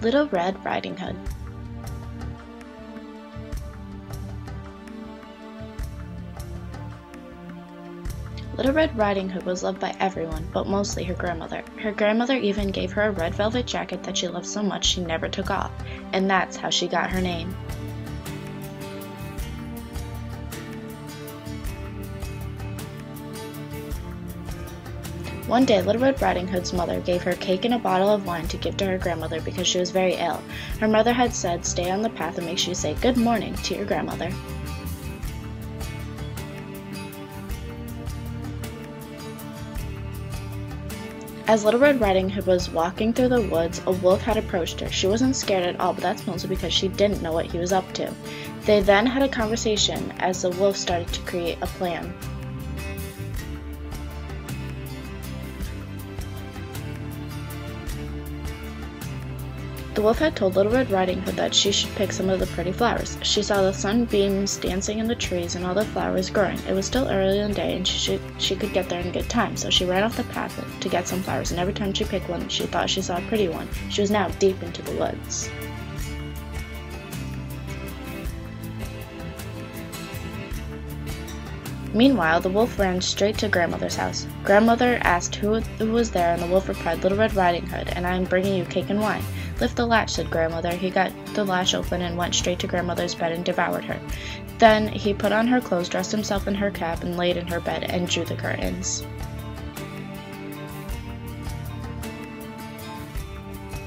Little Red Riding Hood. Little Red Riding Hood was loved by everyone, but mostly her grandmother. Her grandmother even gave her a red velvet jacket that she loved so much she never took off, and that's how she got her name. One day, Little Red Riding Hood's mother gave her cake and a bottle of wine to give to her grandmother because she was very ill. Her mother had said, "Stay on the path and make sure you say good morning to your grandmother." As Little Red Riding Hood was walking through the woods, a wolf had approached her. She wasn't scared at all, but that's mostly because she didn't know what he was up to. They then had a conversation as the wolf started to create a plan. The wolf had told Little Red Riding Hood that she should pick some of the pretty flowers. She saw the sunbeams dancing in the trees and all the flowers growing. It was still early in the day and she could get there in good time, so she ran off the path to get some flowers, and every time she picked one, she thought she saw a pretty one. She was now deep into the woods. Meanwhile, the wolf ran straight to Grandmother's house. Grandmother asked who was there, and the wolf replied, "Little Red Riding Hood, and I am bringing you cake and wine." "Lift the latch," said Grandmother. He got the latch open and went straight to Grandmother's bed and devoured her. Then he put on her clothes, dressed himself in her cap, and laid in her bed and drew the curtains.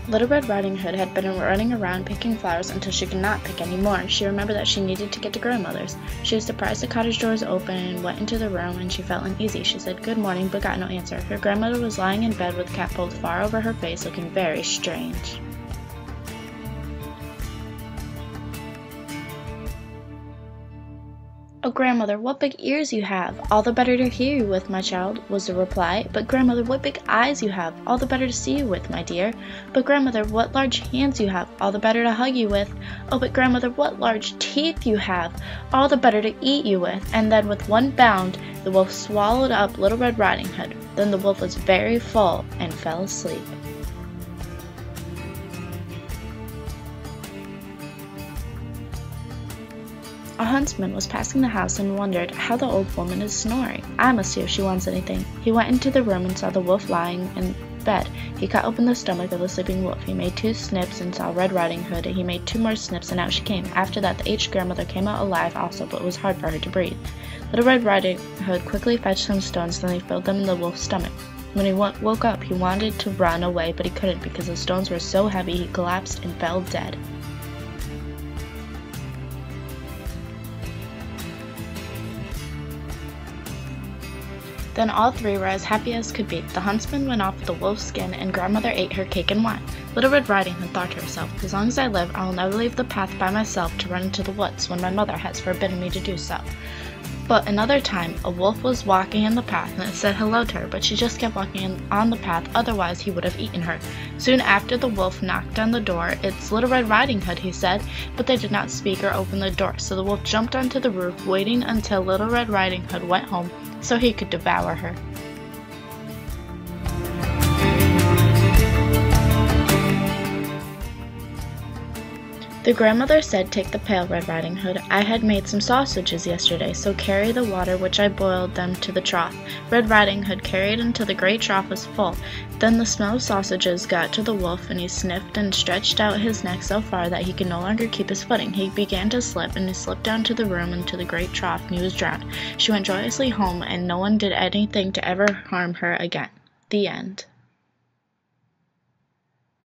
Little Red Riding Hood had been running around picking flowers until she could not pick any more. She remembered that she needed to get to Grandmother's. She was surprised the cottage doors open and went into the room, and she felt uneasy. She said good morning but got no answer. Her grandmother was lying in bed with the cap pulled far over her face, looking very strange. "Oh, Grandmother, what big ears you have! All the better to hear you with, my child," was the reply. "But Grandmother, what big eyes you have! All the better to see you with, my dear." "But Grandmother, what large hands you have! All the better to hug you with." "Oh, but Grandmother, what large teeth you have! All the better to eat you with." And then with one bound, the wolf swallowed up Little Red Riding Hood. Then the wolf was very full and fell asleep. A huntsman was passing the house and wondered how the old woman is snoring. "I must see if she wants anything." He went into the room and saw the wolf lying in bed. He cut open the stomach of the sleeping wolf. He made 2 snips and saw Red Riding Hood. He made 2 more snips and out she came. After that, the aged grandmother came out alive also, but it was hard for her to breathe. Little Red Riding Hood quickly fetched some stones, then he filled them in the wolf's stomach. When he woke up, he wanted to run away, but he couldn't because the stones were so heavy he collapsed and fell dead. Then all 3 were as happy as could be. The huntsman went off with the wolf's skin, and Grandmother ate her cake and wine. Little Red Riding Hood thought to herself, "As long as I live, I will never leave the path by myself to run into the woods when my mother has forbidden me to do so." But another time, a wolf was walking in the path, and it said hello to her, but she just kept walking on the path, otherwise he would have eaten her. Soon after, the wolf knocked on the door. "It's Little Red Riding Hood," he said, but they did not speak or open the door, so the wolf jumped onto the roof, waiting until Little Red Riding Hood went home so he could devour her. The grandmother said, "Take the pail, Red Riding Hood. I had made some sausages yesterday, so carry the water which I boiled them to the trough." Red Riding Hood carried until the great trough was full. Then the smell of sausages got to the wolf, and he sniffed and stretched out his neck so far that he could no longer keep his footing. He began to slip, and he slipped down to the room into the great trough, and he was drowned. She went joyously home, and no one did anything to ever harm her again. The end.